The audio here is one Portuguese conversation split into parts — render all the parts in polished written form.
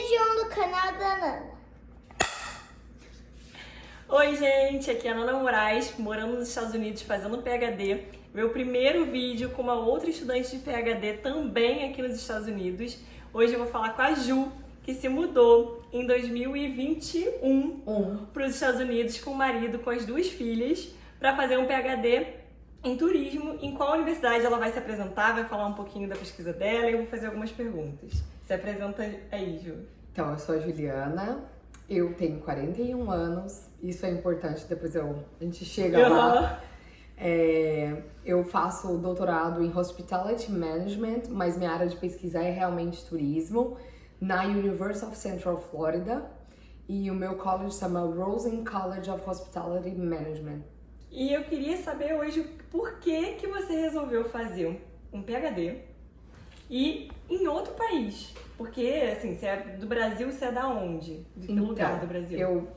vídeo no canal da Nana. Oi gente, aqui é a Nana Moraes, morando nos Estados Unidos fazendo PhD. Meu primeiro vídeo com uma outra estudante de PhD também aqui nos Estados Unidos. Hoje eu vou falar com a Ju, que se mudou em 2021 para os Estados Unidos com o marido, com as duas filhas, para fazer um PhD em turismo. Em qual universidade ela vai se apresentar, vai falar um pouquinho da pesquisa dela e eu vou fazer algumas perguntas. Se apresenta aí, Ju. Então, eu sou a Juliana, eu tenho 41 anos, isso é importante, depois a gente chega lá. Eu faço doutorado em Hospitality Management, mas minha área de pesquisa é realmente turismo, na University of Central Florida, e o meu college se chama Rosen College of Hospitality Management. E eu queria saber hoje por que você resolveu fazer um PhD e em outro país. Porque, assim, você é do Brasil, você é da onde? De que lugar do Brasil? Eu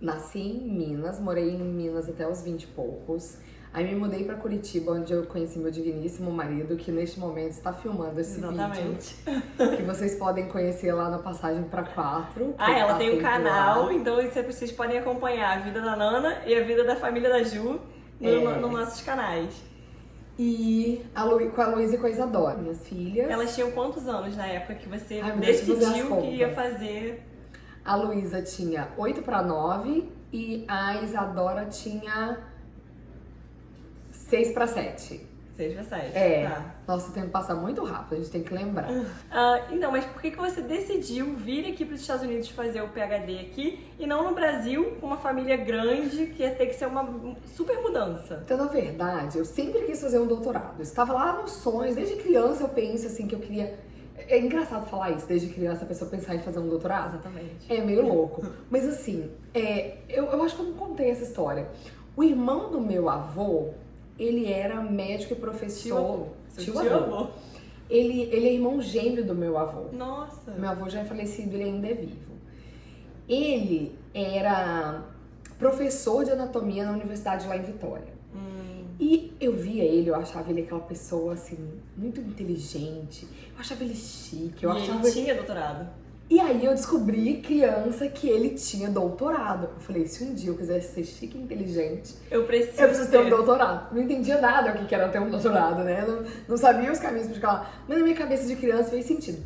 nasci em Minas, morei em Minas até os 20 e poucos. Aí me mudei pra Curitiba, onde eu conheci meu digníssimo marido, que neste momento está filmando esse Exatamente. vídeo. Que vocês podem conhecer lá na Passagem pra 4. Ela tem um canal, lá. então vocês podem acompanhar a vida da Nana e a vida da família da Ju nos nossos canais. E com a Luísa e com a Isadora, minhas filhas. Elas tinham quantos anos na época que você decidiu que ia fazer? A Luísa tinha 8 para 9 e a Isadora tinha 6 para 7. 6 para 7. Tá. Nossa, o tempo passa muito rápido, a gente tem que lembrar. Então, mas por que você decidiu vir aqui para os Estados Unidos fazer o PhD aqui e não no Brasil, com uma família grande, que ia ter que ser uma super mudança? Então, na verdade, eu sempre quis fazer um doutorado. Eu estava lá nos sonhos, desde criança eu penso assim que eu queria... É engraçado falar isso, desde criança a pessoa pensar em fazer um doutorado. Exatamente. É meio louco. Mas assim, eu acho que eu não contei essa história. O irmão do meu avô, ele era médico e professor. Tio avô. Ele é irmão gêmeo do meu avô. Nossa! Meu avô já é falecido, ele ainda é vivo. Ele era professor de anatomia na universidade lá em Vitória. E eu via ele, eu achava ele aquela pessoa, assim, muito inteligente. Eu achava ele chique. Ele tinha doutorado. E aí eu descobri, criança, que ele tinha doutorado. Eu falei, se um dia eu quisesse ser chique e inteligente, eu preciso ter um doutorado. Não entendia nada o que era ter um doutorado, né? Não sabia os caminhos pra chegar lá. Mas na minha cabeça de criança fez sentido.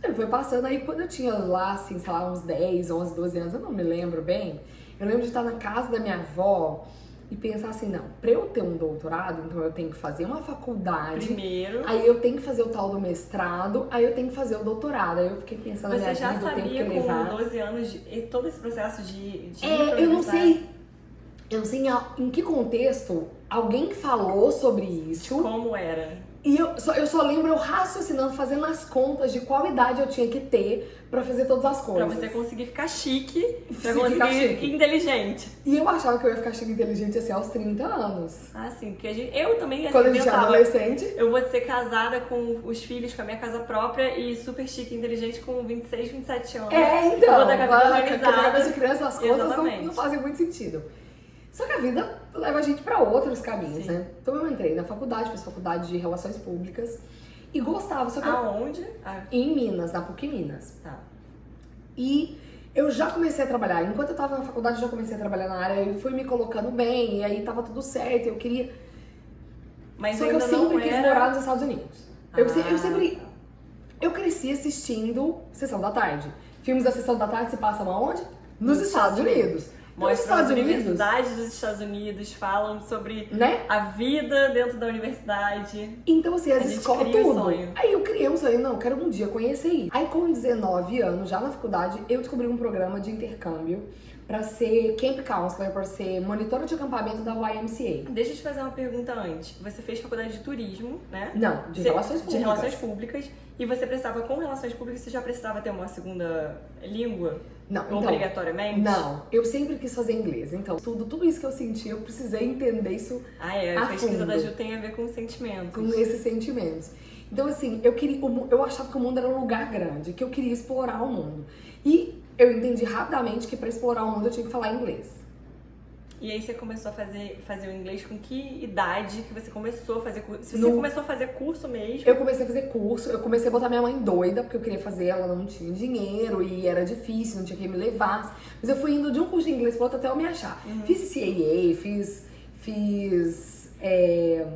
Aí foi passando, aí quando eu tinha lá, assim, sei lá, uns 10, 11, 12 anos, eu não me lembro bem. Eu lembro de estar na casa da minha avó e pensar assim, não, pra eu ter um doutorado, então eu tenho que fazer uma faculdade. Primeiro. Aí eu tenho que fazer o tal do mestrado, aí eu tenho que fazer o doutorado. Aí eu fiquei pensando na minha vida, eu tenho que levar. Você já sabia com 12 anos todo esse processo de eu não sei em que contexto alguém falou sobre isso. Como era? E eu só lembro eu raciocinando, fazendo as contas de qual idade eu tinha que ter pra fazer todas as coisas. Pra você conseguir ficar chique, pra conseguir ficar inteligente. E eu achava que eu ia ficar chique e inteligente assim aos 30 anos. Ah, sim, porque eu também assim, quando a gente era adolescente. Eu vou ser casada com os filhos, com a minha casa própria e super chique e inteligente com 26, 27 anos. Então. Eu vou dar cabeça de criança, as contas não fazem muito sentido. Só que a vida leva a gente pra outros caminhos, né? Então eu entrei na faculdade, fiz faculdade de Relações Públicas e gostava. Só que aonde? Em Minas, na PUC Minas. Tá. E eu já comecei a trabalhar. Enquanto eu tava na faculdade, eu já comecei a trabalhar na área. Eu fui me colocando bem, e aí tava tudo certo. Eu queria... Mas só que eu sempre quis morar nos Estados Unidos. Eu cresci assistindo Sessão da Tarde. Filmes da Sessão da Tarde se passam aonde? Nos Estados Unidos. Mostram as universidades dos Estados Unidos, falam sobre a vida dentro da universidade. Então, assim, as escolas, tudo. Sonho. Aí eu criei um sonho, não, eu quero um dia conhecer isso. Aí com 19 anos, já na faculdade, eu descobri um programa de intercâmbio pra ser camp counselor, pra ser monitora de acampamento da YMCA. Deixa eu te fazer uma pergunta antes. Você fez faculdade de turismo, né? Não, de relações públicas. De relações públicas. E você precisava, com relações públicas, você já precisava ter uma segunda língua? Não, então, obrigatoriamente? Não, eu sempre quis fazer inglês. Então, tudo isso que eu senti, eu precisei entender isso a pesquisa da Ju tem a ver com sentimentos. Com esses sentimentos. Então, assim, eu achava que o mundo era um lugar grande, que eu queria explorar o mundo. E eu entendi rapidamente que para explorar o mundo eu tinha que falar inglês. E aí você começou a fazer o inglês com que idade que você começou a fazer curso? Se você começou a fazer curso mesmo? Eu comecei a fazer curso, eu comecei a botar minha mãe doida, porque eu queria fazer, ela não tinha dinheiro e era difícil, não tinha quem me levasse. Mas eu fui indo de um curso de inglês pro outro até eu me achar. Fiz CAA, fiz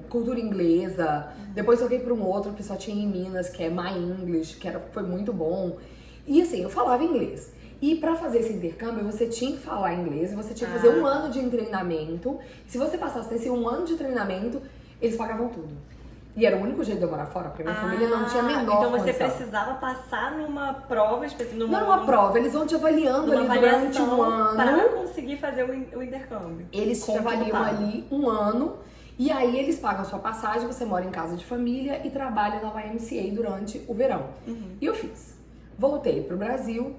cultura inglesa, depois troquei pra um outro que só tinha em Minas, que é My English, foi muito bom. E assim, eu falava inglês. E pra fazer esse intercâmbio, você tinha que falar inglês, você tinha que fazer 1 ano de treinamento. Se você passasse esse 1 ano de treinamento, eles pagavam tudo. E era o único jeito de eu morar fora, porque minha família não tinha a menor Então você condição. precisava passar numa prova específica? Não uma prova, eles vão te avaliando ali durante 1 ano. Para conseguir fazer o intercâmbio. Eles te avaliam ali 1 ano. E aí eles pagam a sua passagem, você mora em casa de família e trabalha na YMCA durante o verão. E eu fiz. Voltei pro Brasil.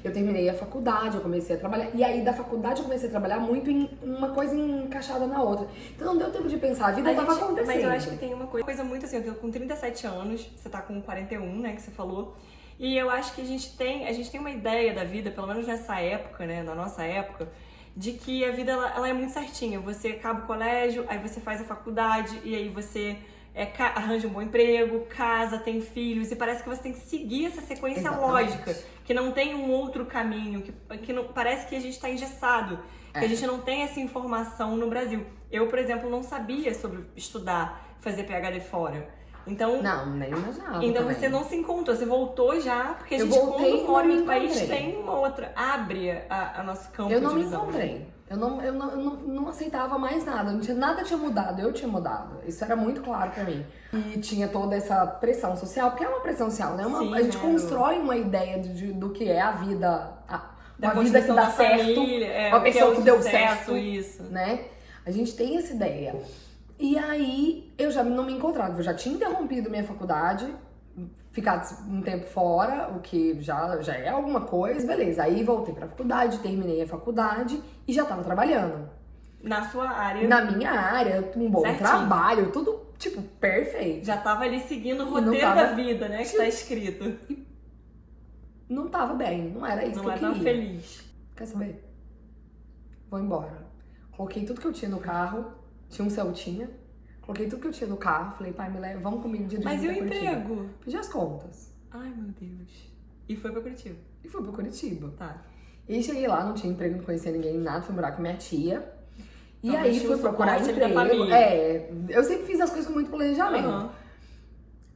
Eu terminei a faculdade, eu comecei a trabalhar. E aí, da faculdade, eu comecei a trabalhar muito em uma coisa encaixada na outra. Então, não deu tempo de pensar, a vida tava acontecendo. Mas eu acho que tem uma coisa muito assim, eu tô com 37 anos, você tá com 41, né, que você falou. E eu acho que a gente tem uma ideia da vida, pelo menos nessa época, né, na nossa época, de que a vida, ela é muito certinha. Você acaba o colégio, aí você faz a faculdade, e aí você... arranja um bom emprego, casa, tem filhos, e parece que você tem que seguir essa sequência lógica, que não tem um outro caminho, que não, parece que a gente tá engessado, que a gente não tem essa informação no Brasil. Eu, por exemplo, não sabia sobre estudar, fazer PhD fora. Então, não, nem imaginava. Então também. você não se encontrou, você voltou já, porque a gente, voltei, quando mora em outro país, encontrei. tem uma outra, abre a nosso campo Eu não de me visão. encontrei. Eu não aceitava mais nada, nada tinha mudado, eu tinha mudado. Isso era muito claro pra mim. E tinha toda essa pressão social, porque é uma pressão social, né? Sim, a gente né? constrói uma ideia do que é a vida, Da uma vida que construção dá da certo, família, uma pessoa o que deu sucesso, certo, isso. né? A gente tem essa ideia. E aí, eu já não me encontrava, eu já tinha interrompido minha faculdade, ficado um tempo fora, o que já é alguma coisa, beleza. Aí voltei pra faculdade, terminei a faculdade e já tava trabalhando. Na sua área. Na minha área, um bom Certinho. trabalho, tudo, tipo, perfeito. Já tava ali seguindo o E não roteiro tava- da vida, né? Que tá escrito. Não tava bem, não era isso Não que eu é tão queria. feliz. Quer saber? Vou embora. Coloquei tudo que eu tinha no carro, tinha um Celtinha, coloquei tudo que eu tinha no carro, falei, pai, me leva, vamos comigo dirigir Mas e o pra Curitiba. emprego? Pedi as contas. Ai, meu Deus. E foi pra Curitiba. E fui pra Curitiba. Tá. E cheguei lá, não tinha emprego, não conhecia ninguém, nada, fui morar com minha tia. E Então, aí tinha fui o procurar suporte da emprego. família. Eu sempre fiz as coisas com muito planejamento. Aham.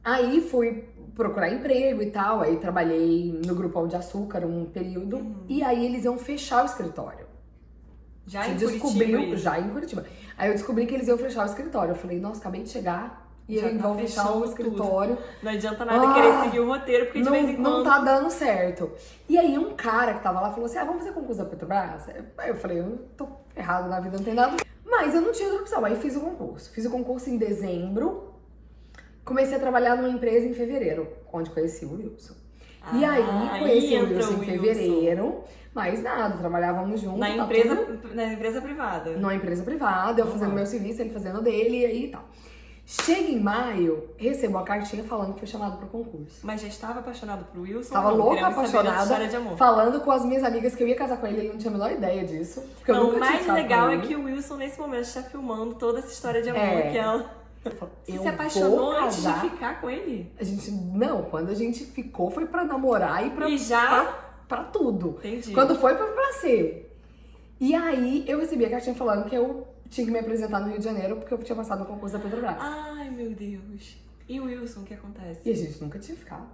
Aí fui procurar emprego e tal, aí trabalhei no Grupão de Açúcar um período, e aí eles iam fechar o escritório. Já Se em descobriu, Curitiba. isso. já em Curitiba. Aí eu descobri que eles iam fechar o escritório. Eu falei, nossa, acabei de chegar e Já eles tá vão fechar fechando o escritório. Não adianta nada querer seguir o roteiro, porque de não, vez em quando... não tá dando certo. E aí um cara que tava lá falou assim, vamos fazer concurso da Petrobras? Aí eu falei, eu tô errado na vida, não tem nada. Mas eu não tinha outra opção, aí fiz o concurso. Fiz o concurso em dezembro, comecei a trabalhar numa empresa em fevereiro, onde conheci o Wilson. E aí conheci o entra Wilson o em Wilson. fevereiro, mas nada, trabalhávamos juntos. Na tá empresa, tudo na empresa privada. numa empresa privada, eu fazendo meu serviço, ele fazendo dele e aí tal. Chega em maio, recebo uma cartinha falando que foi chamado pro concurso. Mas já estava apaixonado por Wilson? Estava Não, louca, queremos saber dessa apaixonada, história de amor. falando com as minhas amigas que eu ia casar com ele, ele não tinha a menor ideia disso. Porque eu Não, nunca o tinha mais ficado legal com é ele. que o Wilson, nesse momento, está filmando toda essa história de amor É. que ela... Você Eu se apaixonou vou antes de casar. ficar com ele? A gente, não, quando a gente ficou foi pra namorar e pra, E já? pra tudo. Entendi. Quando foi pra ser. E aí eu recebi a cartinha falando que eu tinha que me apresentar no Rio de Janeiro porque eu tinha passado no concurso da Petrobras. Ai, meu Deus. E o Wilson, o que acontece? E a gente nunca tinha ficado.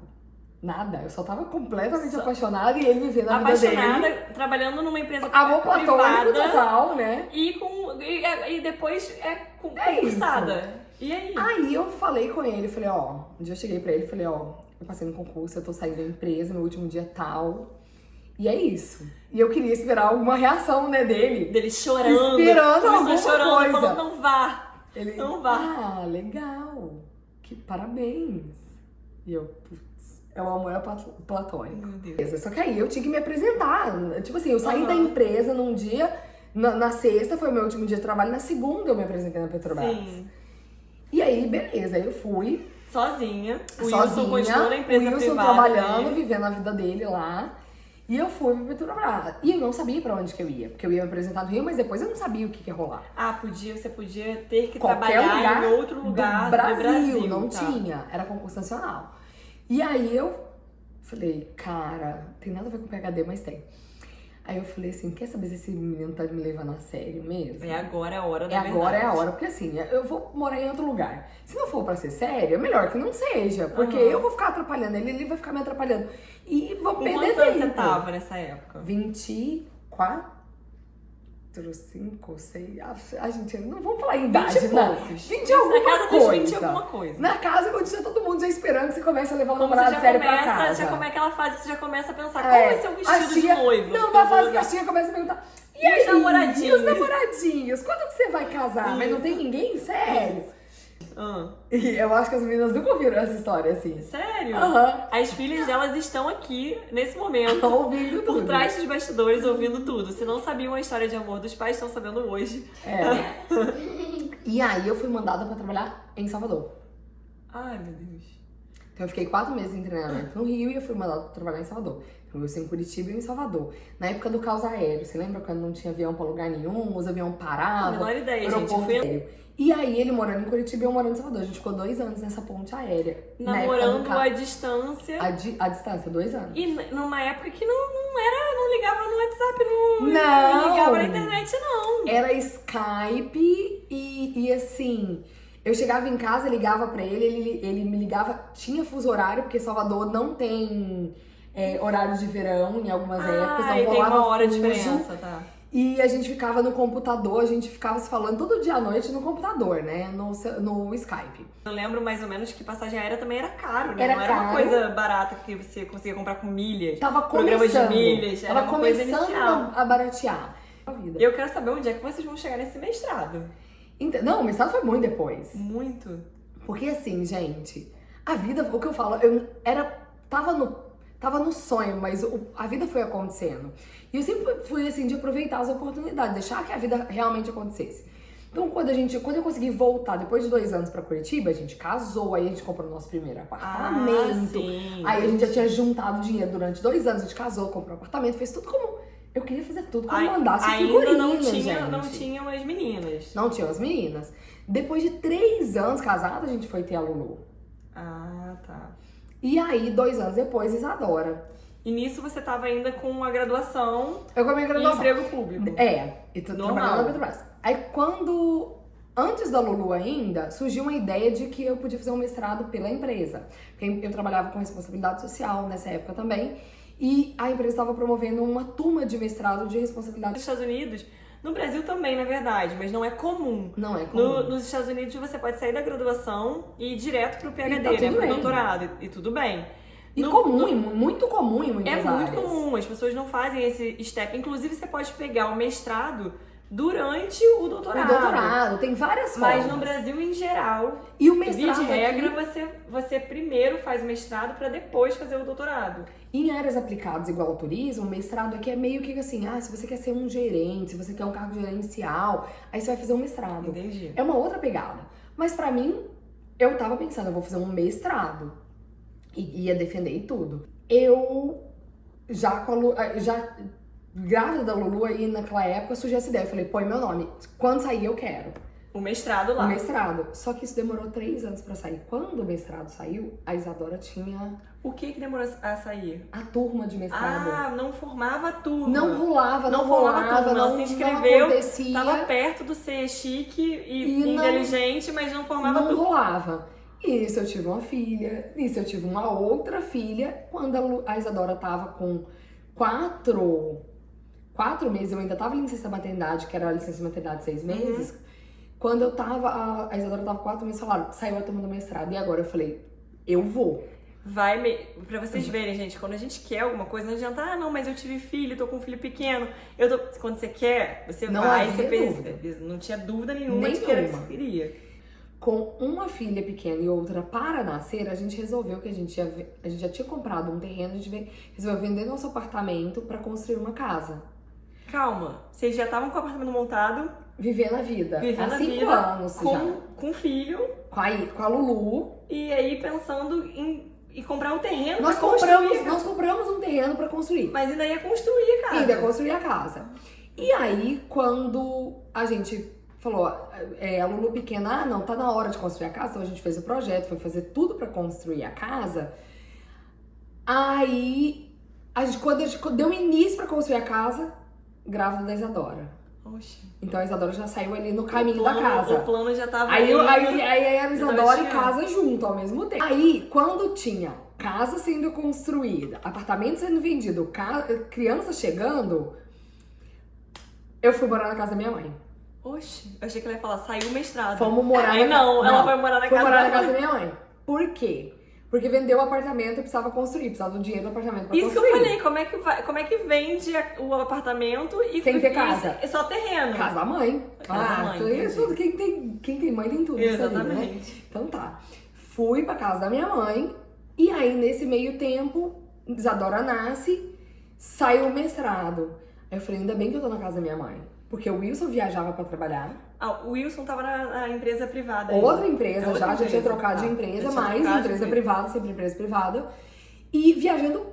Nada. Eu só tava completamente apaixonada e ele vivendo a vida Apaixonada, dele. trabalhando numa empresa Amor platônico privada total, né? e depois É concursada. E aí? Aí eu falei com ele, falei, ó, um dia eu cheguei pra ele e falei, ó, eu passei no concurso, eu tô saindo da empresa, meu último dia é tal. E é isso. E eu queria esperar alguma reação, né, dele. Dele chorando. Esperando o Wilson alguma chorando, coisa. falando, não vá. Ele, Não vá. Legal. Que parabéns. E eu, putz, é o amor platônico. Meu Deus. Beleza, só que aí eu tinha que me apresentar. Tipo assim, eu saí Aham. da empresa num dia, na sexta foi o meu último dia de trabalho, na segunda eu me apresentei na Petrobras. Sim. E aí, beleza, eu fui. Sozinha. O Wilson sozinha, continuou na empresa o Wilson privada. trabalhando, dele. vivendo a vida dele lá. E eu fui pra Petrobras. E eu não sabia pra onde que eu ia. Porque eu ia me apresentar no Rio, mas depois eu não sabia o que ia rolar. Ah, você podia ter que Qualquer trabalhar lugar em outro lugar do Brasil. Não tá. tinha. Era concurso nacional. E aí eu falei, cara, tem nada a ver com PhD, mas tem. Aí eu falei assim, quer saber se esse menino tá me levando a sério mesmo? É agora a hora da É verdade. agora é a hora, porque assim, eu vou morar em outro lugar. Se não for pra ser sério, é melhor que não seja. Porque eu vou ficar atrapalhando ele vai ficar me atrapalhando. E vou perder Quantos anos tempo. você tava nessa época? 24, 5, 6. A gente, não vamos falar em idade, 20 e não. poucos. 20 alguma Na casa coisa. dos 20 alguma coisa. Na casa, quando tinha todo mundo já esperando que você comece a levar o Como namorado você já sério pra começa, casa. já como é aquela fase que você já começa a pensar, qual É, vai ser o a vestido tia- de noivo? Não, que na eu vou fase que a usar? tia começa a perguntar. E E os aí? namoradinhos? E os namoradinhos? Quando que você vai casar? Mas não Isso. tem ninguém? Sério? Ah, E eu acho que as meninas nunca ouviram essa história assim. sério? Aham. As filhas delas estão aqui, nesse momento, Estão ouvindo por tudo. trás dos bastidores, ouvindo tudo. Se não sabiam a história de amor dos pais, estão sabendo hoje. É. E aí eu fui mandada pra trabalhar em Salvador. Ai, meu Deus. Então eu fiquei 4 meses em treinamento no Rio e eu fui mandada pra trabalhar em Salvador. Então eu fui em Curitiba e em Salvador. Na época do caos aéreo, você lembra quando não tinha avião pra lugar nenhum, os aviões paravam? Menor ideia, gente. aeroporto Fui aéreo. E aí ele morando em Curitiba e eu morando em Salvador. A gente ficou 2 anos nessa ponte aérea. Na época do namorando ca- à distância. a distância, 2 anos. E numa época que não ligava no WhatsApp, Não. não ligava na internet, não. Era Skype e assim, eu chegava em casa, ligava pra ele me ligava, tinha fuso horário, porque Salvador não tem horário de verão em algumas épocas, Ah, então e tem rolava uma hora de fuso. diferença, tá? E a gente ficava no computador, a gente ficava se falando todo dia à noite no computador, né? No Skype. Eu lembro mais ou menos que passagem aérea também era caro, né? Era não era uma caro. coisa barata que você conseguia comprar com milhas. Tava Programas começando. de milhas, era Tava uma coisa começando inicial. a baratear a vida. Eu quero saber onde é que vocês vão chegar nesse mestrado. Não, o mestrado foi muito depois. Muito. Porque assim, gente, a vida, o que eu falo, tava no sonho, mas a vida foi acontecendo. E eu sempre fui assim, de aproveitar as oportunidades, deixar que a vida realmente acontecesse. Então, quando eu consegui voltar, depois de 2 anos pra Curitiba, a gente casou, aí a gente comprou o nosso primeiro apartamento. sim. Aí a gente já tinha juntado dinheiro durante 2 anos, a gente casou, comprou um apartamento, fez tudo como... Eu queria fazer tudo como mandasse o Ainda figurino, não gente. tinham as meninas. Não tinham as meninas. Depois de 3 anos casada, a gente foi ter a Lulu. Ah, tá. E aí, 2 anos depois, Isadora. E nisso você tava ainda com a graduação Eu com a minha e graduação. emprego público. E tô Normal. trabalhando na Petrobras. Aí antes da Lulu ainda, surgiu uma ideia de que eu podia fazer um mestrado pela empresa. Porque eu trabalhava com responsabilidade social nessa época também. E a empresa estava promovendo uma turma de mestrado de responsabilidade Nos Estados Unidos, no Brasil também, na verdade, mas não é comum. Não é comum. Nos Estados Unidos você pode sair da graduação e ir direto pro PhD, tá né? tudo Pro bem. doutorado, e tudo bem. E muito comum em muitas É muito áreas. comum, as pessoas não fazem esse step. Inclusive, você pode pegar o mestrado durante o O doutorado. doutorado, tem várias formas. Mas no Brasil, em geral, E o via mestrado de regra, aqui, você primeiro faz o mestrado para depois fazer o doutorado. em áreas aplicadas igual ao turismo, o mestrado aqui é meio que assim, se você quer ser um gerente, se você quer um cargo gerencial, aí você vai fazer um mestrado. Entendi. É uma outra pegada. Mas pra mim, eu tava pensando, eu vou fazer um mestrado. E ia defender e tudo. Eu, grávida da Lulu aí naquela época, surgiu essa ideia. Eu falei, põe meu nome. Quando sair, eu quero. O mestrado lá. O mestrado. Só que isso demorou 3 anos pra sair. Quando o mestrado saiu, a Isadora tinha O que demorou a sair? a turma de mestrado. Ah, não formava turma. Não rolava, não rolava rolava, turma. Ela não, se não inscreveu, acontecia. tava perto do ser chique e E não- inteligente, mas não formava Não turma. rolava. E nisso eu tive uma filha, nisso eu tive uma outra filha. Quando a Isadora tava com 4 meses, eu ainda tava em licença maternidade, que era a licença maternidade de 6 meses. Quando eu tava, a Isadora tava com 4 meses, falaram, saiu a turma do mestrado. E agora eu falei, eu vou. Pra vocês verem, gente, quando a gente quer alguma coisa, não adianta, não, mas eu tive filho, tô com um filho pequeno. Quando você quer, você Não vai, havia você dúvida. não tinha dúvida nenhuma de que era o que você Nenhuma. queria. Com uma filha pequena e outra para nascer, a gente resolveu que a gente já tinha comprado um terreno, a gente resolveu vender nosso apartamento pra construir uma casa. Calma, vocês já estavam com o apartamento montado, Viver na vida. vivendo Há a 5 vida, anos já. com filho, Com a Lulu. e aí pensando em comprar um terreno Nós pra construir. compramos um terreno pequeno pra construir. Mas ainda ia construir a casa. Ainda ia construir a casa. E aí, quando a gente falou, a Lulu pequena, não, tá na hora de construir a casa, então a gente fez o projeto, foi fazer tudo pra construir a casa. Aí, quando a gente deu início pra construir a casa, grávida da Isadora. Oxi. Então a Isadora já saiu ali no caminho da casa. O plano já tava Aí aí. era Isadora e casa junto ao mesmo tempo. Aí, quando tinha casa sendo construída, apartamento sendo vendido, criança chegando, eu fui morar na casa da minha mãe. Oxi, eu achei que ela ia falar, saiu o mestrado. Fomos morar Aí ela foi morar na fui casa morar da na casa da minha mãe. Por quê? Porque vendeu o apartamento e precisava construir, precisava do dinheiro do apartamento pra Isso construir. que eu falei, como é que vende o apartamento e sem ter casa? É só terreno. Casa da mãe. Casa da mãe, entendi. Tudo. Quem tem mãe tem tudo. Nessa vida, né? Exatamente. Então tá. Fui pra casa da minha mãe e aí nesse meio tempo, Isadora nasce, saiu o mestrado. Aí eu falei, ainda bem que eu tô na casa da minha mãe. Porque o Wilson viajava pra trabalhar. Ah, o Wilson tava na empresa privada. Outra empresa, outra já tinha trocado de empresa, mas empresa privada, sempre empresa privada. E viajando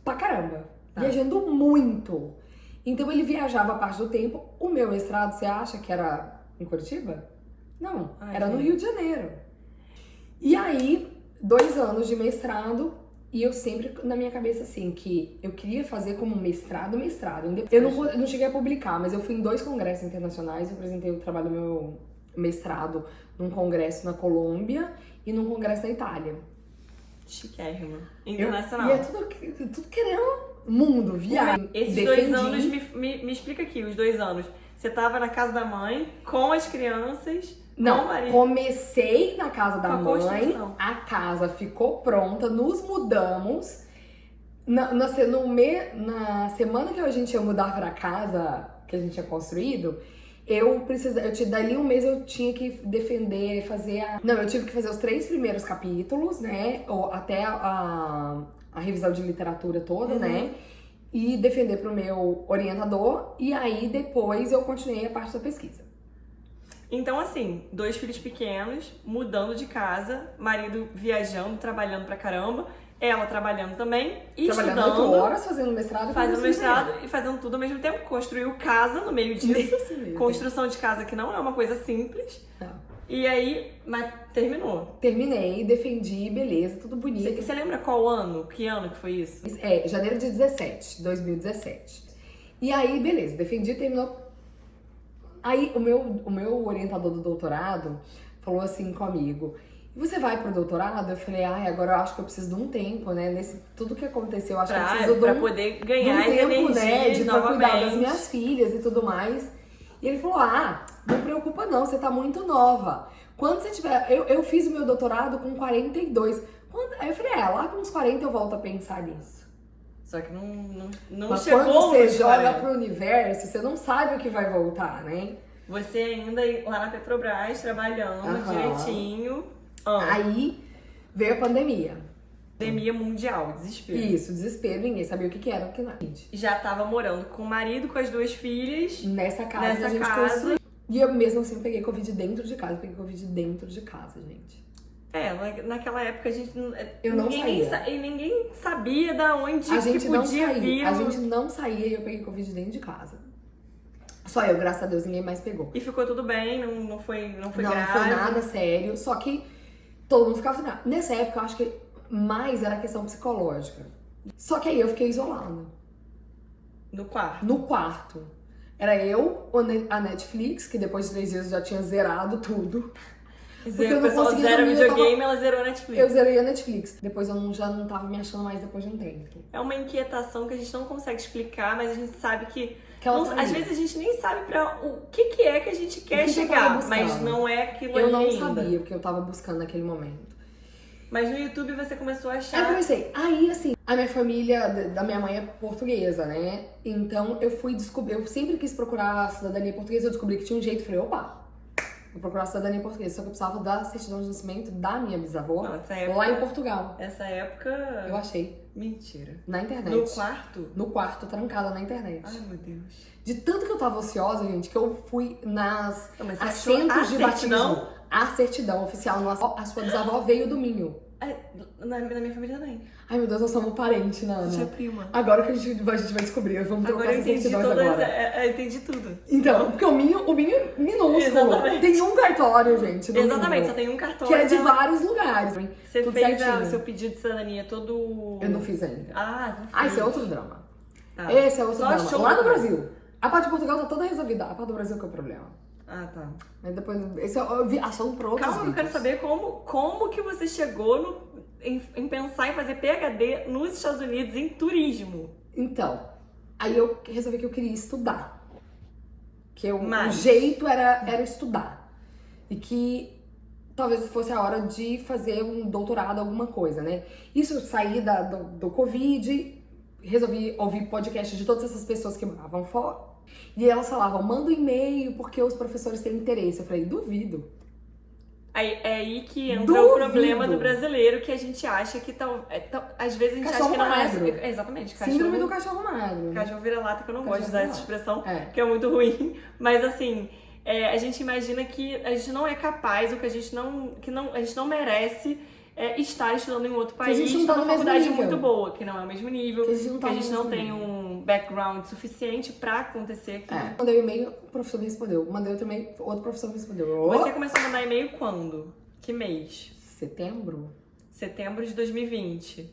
pra caramba. Viajando muito. Então ele viajava a parte do tempo. O meu mestrado, você acha que era em Curitiba? Não, era no Rio de Janeiro. E aí, 2 anos de mestrado, e eu sempre na minha cabeça assim, que eu queria fazer como mestrado. Eu não cheguei a publicar, mas eu fui em 2 congressos internacionais, eu apresentei o trabalho do meu mestrado num congresso na Colômbia e num congresso na Itália. Chiquérrima. Internacional. E é tudo querendo mundo, viagem. Esses 2 anos, me explica aqui, os 2 anos. Você tava na casa da mãe, com as crianças, não, com o marido. Comecei na casa da Com a mãe, construção. a casa ficou pronta, nos mudamos. Na semana que a gente ia mudar pra casa que a gente tinha construído, dali um mês eu tinha que defender, eu tive que fazer os 3 primeiros capítulos, né? Ou até a revisão de literatura toda, né? E defender pro meu orientador. E aí depois eu continuei a parte da pesquisa. Então, assim, 2 filhos pequenos, mudando de casa, marido viajando, trabalhando pra caramba, ela trabalhando também, e Trabalhando estudando, 8 horas, fazendo mestrado. fazendo mestrado e fazendo tudo ao mesmo tempo. Construiu casa no meio disso. Construção de casa que não é uma coisa simples. Não. E aí, mas terminou. Terminei, defendi, beleza, tudo bonito. Você lembra qual ano? Que ano que foi isso? Janeiro de 2017. E aí, beleza, defendi, terminou. Aí, o meu orientador do doutorado falou assim comigo, e você vai pro doutorado? Eu falei, agora eu acho que eu preciso de um tempo, né? Tudo que aconteceu, eu acho que eu preciso pra poder ganhar de um tempo, energia, né? Pra cuidar das novamente. minhas filhas e tudo mais. E ele falou, não preocupa não, você tá muito nova. Quando você tiver... Eu fiz o meu doutorado com 42. Aí eu falei, lá com uns 40 eu volto a pensar nisso. Só que não Mas chegou. quando você nos joga 40. pro universo, você não sabe o que vai voltar, né? Você ainda lá na Petrobras, trabalhando direitinho. Aí veio a pandemia. Pandemia mundial, desespero. Isso, desespero, ninguém sabia o que era, o que não. Já tava morando com o marido, com as 2 filhas. Nessa casa a gente construiu. E eu mesmo assim peguei Covid dentro de casa, gente. Naquela época a gente Eu não saía. E ninguém sabia da onde A gente que não podia saía. vir. A gente não saía e eu peguei Covid dentro de casa. Só eu, graças a Deus, ninguém mais pegou. E ficou tudo bem, não foi grave. Não foi nada sério, só que todo mundo ficava assim. Nessa época eu acho que mais era questão psicológica. Só que aí eu fiquei isolada. No quarto. No quarto. Era eu, a Netflix, que depois de 3 dias eu já tinha zerado tudo. Porque o pessoal zera videogame, ela zerou a Netflix. Eu zerei a Netflix. Depois eu já não tava me achando mais depois de um tempo. É uma inquietação que a gente não consegue explicar, mas a gente sabe que ela tá às vezes a gente nem sabe pra o que é que a gente quer chegar, mas não é aquilo ali ainda. Eu não ainda. sabia o que eu tava buscando naquele momento. Mas no YouTube você começou a achar... Aí eu comecei. Aí, assim, a minha família da minha mãe é portuguesa, né? Então eu fui descobrir... Eu sempre quis procurar a cidadania portuguesa. Eu descobri que tinha um jeito. Falei, opa, vou procurar a cidadania portuguesa. Só que eu precisava da certidão de nascimento da minha bisavó lá em Portugal. Essa época... Eu achei. Mentira. Na internet. No quarto? No quarto, trancada na internet. Ai, meu Deus. De tanto que eu tava ociosa, gente, que eu fui nas Mas assentos de batismo. A certidão oficial. A sua bisavó veio do Minho. Na minha família também. Ai, meu Deus, nós somos parentes, Nana. Você é prima. Agora que a gente vai descobrir, vamos trocar Agora eu essas entendi certidões todas. agora. Eu entendi tudo. Então, porque o minho é minúsculo. Exatamente. Tem um cartório, gente. no Exatamente, mínimo, só tem um cartório. que é de dela. vários lugares. Você Tudo fez certinho. o seu pedido de cidadania todo. Eu não fiz ainda. Ah, não Ah, fez. esse é outro drama. Tá. Esse é outro Só drama. show Lá no do- Brasil. A parte de Portugal tá toda resolvida. A parte do Brasil que é o problema. Ah, tá. Mas depois, esse eu vi assunto pra outros Calma, eu quero vídeos. saber como que você chegou em pensar em fazer PhD nos Estados Unidos em turismo. Então, aí eu resolvi que eu queria estudar. Que o Mas- jeito era estudar. E que talvez fosse a hora de fazer um doutorado, alguma coisa, né? Isso eu saí do Covid, resolvi ouvir podcast de todas essas pessoas que moravam fora. E elas falavam, manda um e-mail porque os professores têm interesse. Eu falei, duvido. Aí, é aí que entra Duvido. o problema do brasileiro, que a gente acha que às vezes a gente acha que não Cachorro é. magro. Exatamente, Síndrome do cachorro magro. Cachorro vira-lata, que eu não gosto de usar Cachorro essa expressão, É. que é muito ruim. Mas assim, a gente imagina que a gente não é capaz, ou que a gente não merece estar estudando em outro a país, gente não tá numa no mesmo faculdade nível. muito boa, que não é o mesmo nível, Que a gente não tá que a no gente não mesmo tem nível. um background suficiente pra acontecer aqui. Mandei um e-mail, o professor me respondeu. Mandei outro e-mail, outro professor me respondeu. Você começou a mandar e-mail quando? Que mês? Setembro? Setembro de 2020.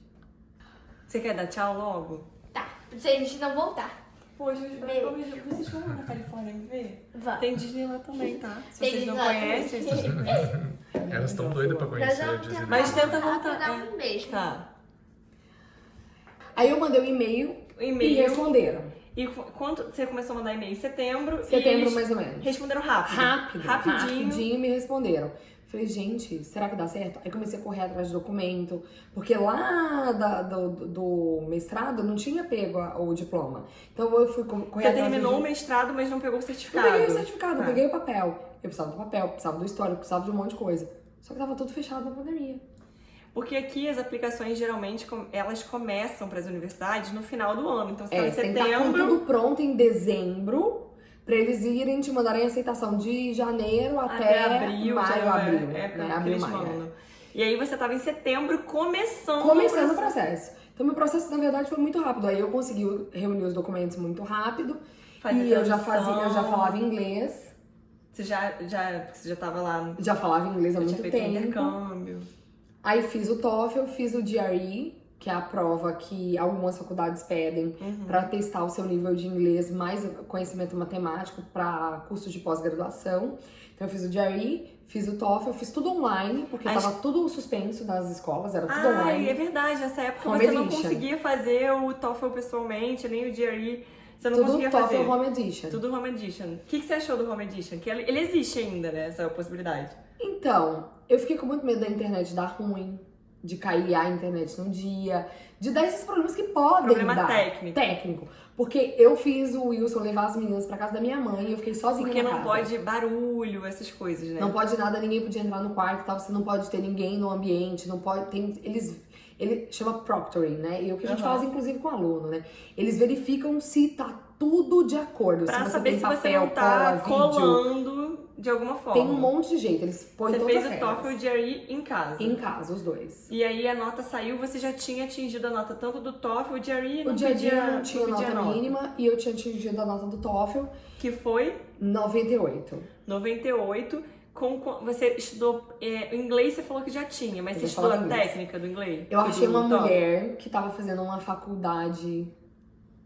Você quer dar tchau logo? Tá, se a gente não voltar. Poxa, Beijo. vocês vão lá na Califórnia me ver? Vamos. Tem Disney lá também, tá? Se Tem vocês não Disney lá conhecem, também. vocês conhecem. Elas estão doidas pra Nós conhecer a vamos Disney. tentar Mas tenta voltar. dar um beijo. Tá. Aí eu mandei um e-mail O e e-mail. responderam. E quando você começou a mandar e-mail? Em setembro. e Setembro, eles mais ou menos. responderam rápido. Rapidinho me responderam. Falei, gente, será que dá certo? Aí comecei a correr atrás de documento, porque lá do mestrado não tinha pego o diploma. Então eu fui correr Você atrás terminou o de... mestrado, mas não pegou o Eu certificado. peguei o certificado, Tá. eu peguei o papel. Eu precisava do papel, precisava do histórico, precisava de um monte de coisa. Só que tava tudo fechado na pandemia. Porque aqui as aplicações geralmente elas começam para as universidades no final do ano. Então você tá em Você tem que estar com setembro. tudo pronto em dezembro, pra eles irem te mandarem a aceitação de janeiro até abril, maio, abril. É né? que Abril, eles maio. mandam. E aí você tava em setembro começando Começando o processo. Então, meu processo, na verdade, foi muito rápido. Aí eu consegui reunir os documentos muito rápido. Fazer E eu já tradução. falava inglês. Você já tava lá, Já falava inglês há já tinha muito feito tempo. intercâmbio. Aí fiz o TOEFL, fiz o GRE, que é a prova que algumas faculdades pedem para testar o seu nível de inglês, mais conhecimento matemático para cursos de pós-graduação. Então eu fiz o GRE, fiz o TOEFL, fiz tudo online, porque tava tudo suspenso nas escolas, era tudo online. É verdade. Nessa época Home você não edition. conseguia fazer o TOEFL pessoalmente, nem o GRE. Você não Tudo conseguia TOEFL fazer. Home Edition. Tudo Home Edition. O que você achou do Home Edition? Que ele existe ainda, né? Essa possibilidade. Então, eu fiquei com muito medo da internet dar ruim, de cair a internet num dia, de dar esses problemas que podem Problema dar. técnico. Porque eu fiz o Wilson levar as meninas pra casa da minha mãe e eu fiquei sozinha Porque na não casa. pode barulho, essas coisas, né? Não pode nada, ninguém podia entrar no quarto e tal, você não pode ter ninguém no ambiente, não pode, ele chama proctoring, né? E o que a gente faz, inclusive, com o aluno, né? Eles verificam se tá tudo de acordo, Pra se você saber tem se papel, você não tá cola, vídeo. colando de alguma forma. Tem um monte de jeito, eles põem Você todas fez as o regras. TOEFL e o GRE em casa. Em casa, os dois. E aí a nota saiu, você já tinha atingido a nota tanto do TOEFL, o GRE O dia a dia não tinha pedia nota mínima e eu tinha atingido a nota do TOEFL, Que foi 98. 98. Você estudou inglês, você falou que já tinha, mas Eu você já estudou a falava inglês. técnica do inglês? Eu achei Do uma TOEFL? mulher que tava fazendo uma faculdade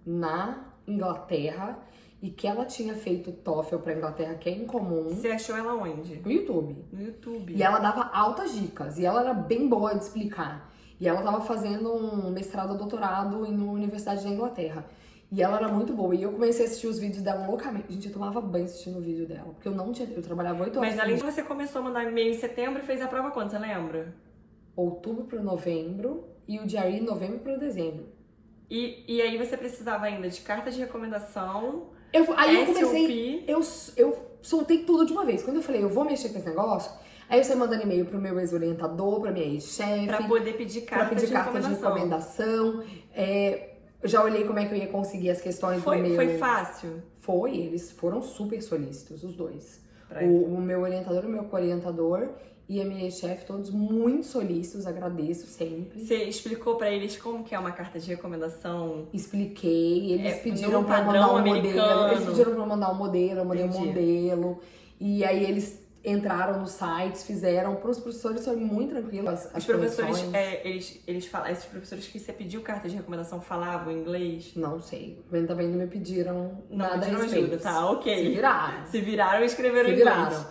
na Inglaterra e que ela tinha feito TOEFL pra Inglaterra, que é incomum, Você achou ela onde? no YouTube. No YouTube. E ela dava altas dicas, e ela era bem boa de explicar. E ela tava fazendo um mestrado, doutorado em uma universidade da Inglaterra. E ela era muito boa. E eu comecei a assistir os vídeos dela loucamente. Gente, eu tomava banho assistindo o vídeo dela. Porque eu trabalhava 8 horas. Mas por além dia. de você começou a mandar e-mail em setembro e fez a prova quando, você lembra? Outubro para novembro e o GRE novembro para dezembro. E aí você precisava ainda de carta de recomendação, Aí eu comecei, SOP. eu soltei tudo de uma vez. Quando eu falei, eu vou mexer com esse negócio, aí eu saí mandando e-mail pro meu ex-orientador, pra minha ex-chefe, Pra poder pedir pra carta, pedir de, carta de recomendação. recomendação. Eu já olhei como é que eu ia conseguir as questões do meu... Foi fácil? Foi, eles foram super solícitos, os dois. Pra O meu orientador e o meu co-orientador. e a minha chefe, todos muito solícitos, agradeço sempre. Você explicou pra eles como que é uma carta de recomendação? Expliquei, eles pediram num pra eu padrão mandar um americano. modelo. Eles pediram pra eu mandar um modelo, eu mandei um Entendi. modelo. E aí eles entraram nos sites, fizeram. Para os professores foi muito tranquilo. Os professores, esses professores que você pediu carta de recomendação falavam inglês? Não sei. Mas também não me pediram nada a pediram respeito. ajuda, tá, ok. Se viraram. Se viraram e escreveram Se inglês. viraram.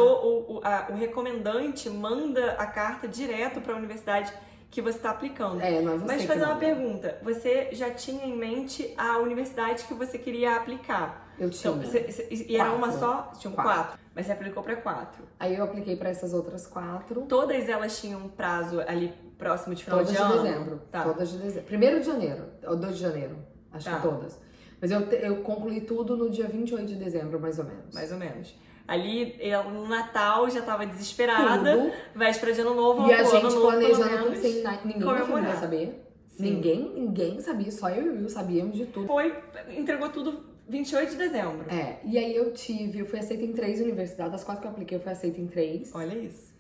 O recomendante manda a carta direto pra universidade que você está aplicando. Não é você Mas que fazer uma manda. pergunta, você já tinha em mente a universidade que você queria aplicar? Eu tinha. Então, e era uma 4. só? Tinham 4. Mas você aplicou pra 4. Aí eu apliquei para essas outras 4. Todas elas tinham um prazo ali próximo de final Todas de de ano? dezembro. Tá. Todas de dezembro. 1º de janeiro. Ou 2 de janeiro. Acho Tá. que todas. Mas eu concluí tudo no dia 28 de dezembro, mais ou menos. Mais ou menos. Ali, no Natal, já tava desesperada. Tudo. Véspera de ano novo, E a ano gente novo, planejando pelo tudo menos, sem ninguém da família comemorar. saber. Sim. Ninguém sabia, só eu e o Will sabíamos de tudo. Entregou tudo 28 de dezembro. E aí eu fui aceita em 3 universidades, das 4 que eu apliquei, eu fui aceita em 3. Olha isso.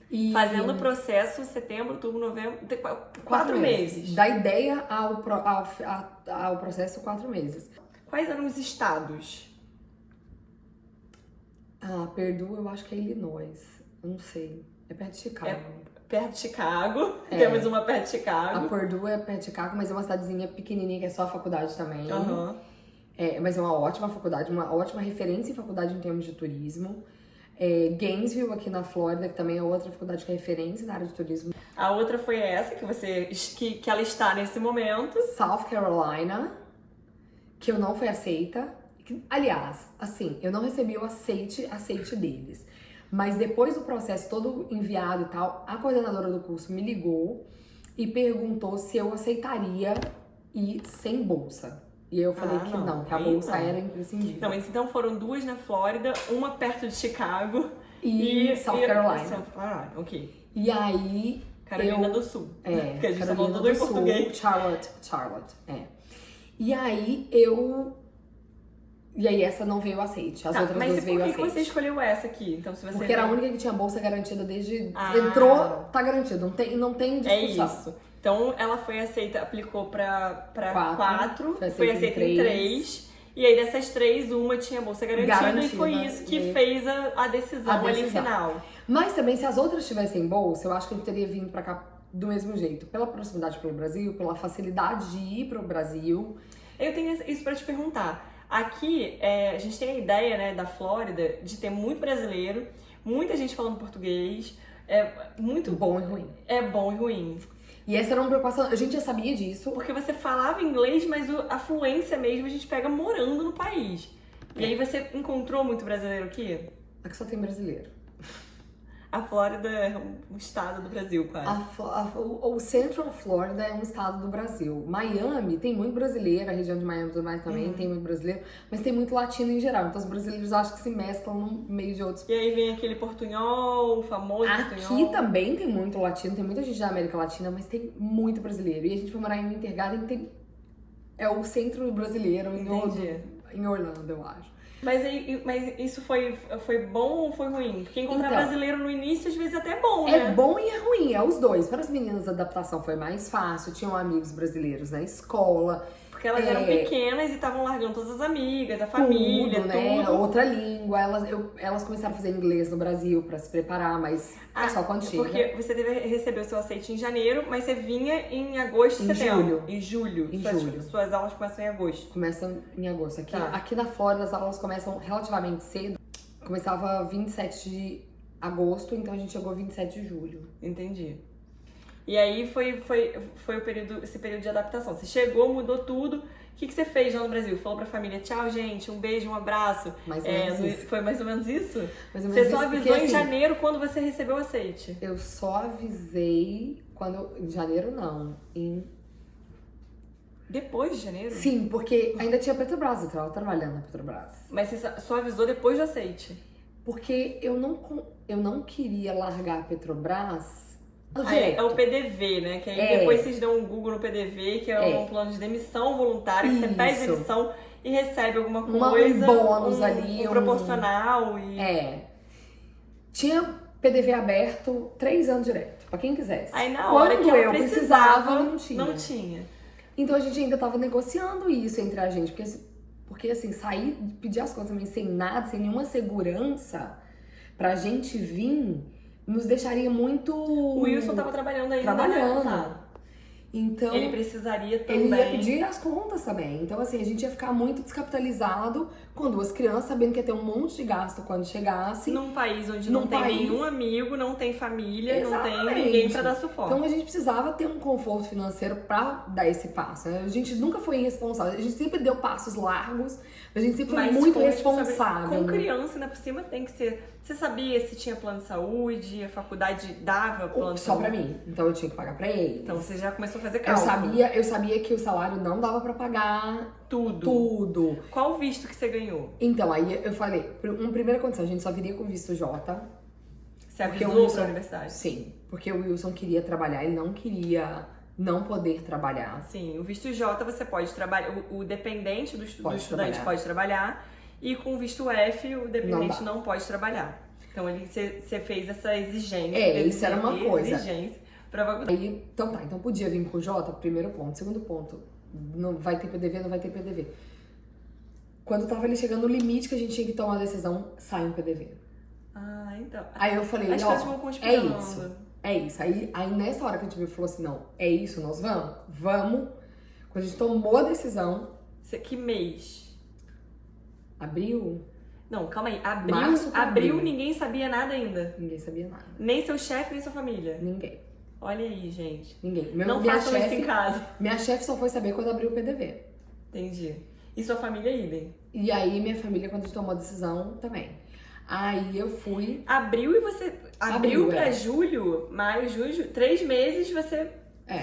E Fazendo o processo setembro, outubro, novembro, 4 meses. Da ideia ao processo, 4 meses. Quais eram os estados? Perdue, eu acho que é Illinois. Eu não sei. É perto de Chicago. Perto de Chicago. Temos uma perto de A Chicago. Purdue é perto de Chicago, mas é uma cidadezinha pequenininha que é só a faculdade também. Aham. Mas é uma ótima faculdade, uma ótima referência em faculdade em termos de turismo. Gainesville, aqui na Flórida, que também é outra faculdade que é referência na área de turismo. A outra foi essa que ela está nesse momento. South Carolina, que eu não fui aceita. Aliás, assim, eu não recebi o aceite deles. Mas depois do processo todo enviado e tal, a coordenadora do curso me ligou e perguntou se eu aceitaria ir sem bolsa. E eu falei que não, que a bolsa era imprescindível. Não, mas então foram 2 na Flórida, uma perto de Chicago E South Carolina. South Carolina, ok. E aí... Carolina do Sul. Porque a gente tá Carolina falando tudo em do Sul, português. Charlotte, E aí E aí essa não veio aceite, as outras mas duas veio por que aceite. você escolheu essa aqui? Então, se você Porque era a única que tinha bolsa garantida desde... Ah. Entrou, tá garantido, não tem É discussão. isso. Então, ela foi aceita, aplicou pra 4, Foi foi aceita aceita em em 3. E aí, dessas 3, uma tinha bolsa garantida e foi isso que e- fez a decisão ali decisão. final. Mas também, se as outras tivessem bolsa, eu acho que a gente teria vindo pra cá do mesmo jeito. Pela proximidade pelo Brasil, pela facilidade de ir pro Brasil. Eu tenho isso pra te perguntar. Aqui, a gente tem a ideia, né, da Flórida de ter muito brasileiro, muita gente falando português, muito Bom e ruim. é bom e ruim. E essa era uma preocupação, a gente já sabia disso. Porque você falava inglês, mas a fluência mesmo a gente pega morando no país. E aí você encontrou muito brasileiro aqui? Aqui só tem brasileiro. A Flórida é um estado do Brasil, quase. O Central Florida é um estado do Brasil. Miami tem muito brasileiro, a região de Miami e tudo mais também tem muito brasileiro, mas tem muito latino em geral. Então os brasileiros acho que se mesclam no meio de outros. E aí vem aquele portunhol, o famoso Aqui portunhol. também tem muito latino, tem muita gente da América Latina, mas tem muito brasileiro. E a gente foi morar em Intergarden, é o centro brasileiro em Orlando, eu acho. Mas isso foi bom ou foi ruim? Porque encontrar Então, brasileiro no início, às vezes, é até bom, né? É bom e é ruim, é os dois. Para as meninas a adaptação foi mais fácil, tinham amigos brasileiros na escola. Porque elas eram pequenas e estavam largando todas as amigas, a família, Tudo, né? tudo. Outra língua. Elas começaram a fazer inglês no Brasil pra se preparar, mas é só quando chega. Porque você deve receber o seu aceite em janeiro, mas você vinha em agosto, Em setembro. julho. Em julho. Em julho. Suas aulas começam em agosto. Começam em agosto. Tá. Aqui na Flórida as aulas começam relativamente cedo. Começava 27 de agosto, então a gente chegou 27 de julho. Entendi. E aí foi esse período de adaptação. Você chegou, mudou tudo. O que você fez lá no Brasil? Falou pra família, tchau, gente, um beijo, um abraço. Mais ou menos isso. Foi mais ou menos isso? Mais ou menos Você só isso, avisou porque, em assim, janeiro quando você recebeu o aceite? Eu só avisei em janeiro não, Depois de janeiro? Sim, porque ainda tinha Petrobras, eu tava trabalhando na Petrobras. Mas você só avisou depois do aceite? Porque eu não queria largar a Petrobras É o PDV, né? Que aí depois vocês dão um Google no PDV, que é um plano de demissão voluntária, que você pede demissão e recebe alguma coisa. Um bônus ali. Um proporcional. PDV aberto 3 anos direto, pra quem quisesse. Aí na hora Quando que eu precisava, não tinha. Não tinha. Então a gente ainda tava negociando isso entre a gente, porque assim, sair, pedir as contas também sem nada, sem nenhuma segurança pra gente vir, nos deixaria muito... O Wilson tava trabalhando ainda. Trabalhando. Tá. Então, Ele precisaria também. ele ia pedir as contas também. Então, assim, a gente ia ficar muito descapitalizado com 2 crianças, sabendo que ia ter um monte de gasto quando chegasse. Num país onde não tem nenhum amigo, não tem família, Exatamente. não tem ninguém pra dar suporte. Então a gente precisava ter um conforto financeiro pra dar esse passo, né? A gente nunca foi irresponsável, a gente sempre deu passos largos, a gente sempre foi muito responsável. Com criança, né, por cima tem que ser... Você sabia se tinha plano de saúde, a faculdade dava plano de Só saúde? pra mim, então eu tinha que pagar pra ele. Então você já começou a fazer cálculo. Eu sabia que o salário não dava pra pagar tudo. Qual o visto que você ganhou? Então, aí eu falei, uma primeira condição, a gente só viria com visto J. Você avisou pra universidade? Sim, porque o Wilson queria trabalhar, ele não queria não poder trabalhar. Sim, o visto J você pode trabalhar, o dependente do estudante pode trabalhar, e com o visto F o dependente não pode trabalhar. Então você fez essa exigência. Isso era uma coisa. Exigência pra faculdade. Aí, então podia vir com o J, primeiro ponto. Segundo ponto, não vai ter PDV, não vai ter PDV. Quando tava ali chegando no limite que a gente tinha que tomar a decisão, sai um PDV. Ah, então. Aí eu falei, as coisas vão conspirando. É isso. Aí nessa hora que a gente viu, falou assim, não, é isso, nós vamos? Vamos. Quando a gente tomou a decisão... Que mês? Abril? Não, calma aí. Abril, ninguém sabia nada ainda. Ninguém sabia nada. Nem seu chefe, nem sua família. Ninguém. Olha aí, gente. Ninguém. Não façam isso em casa. Minha chefe só foi saber quando abriu o PDV. Entendi. E sua família, idem? E aí minha família, quando a gente tomou a decisão, também. Aí eu fui... Abril e você... Abril pra julho, maio, junho, 3 meses você...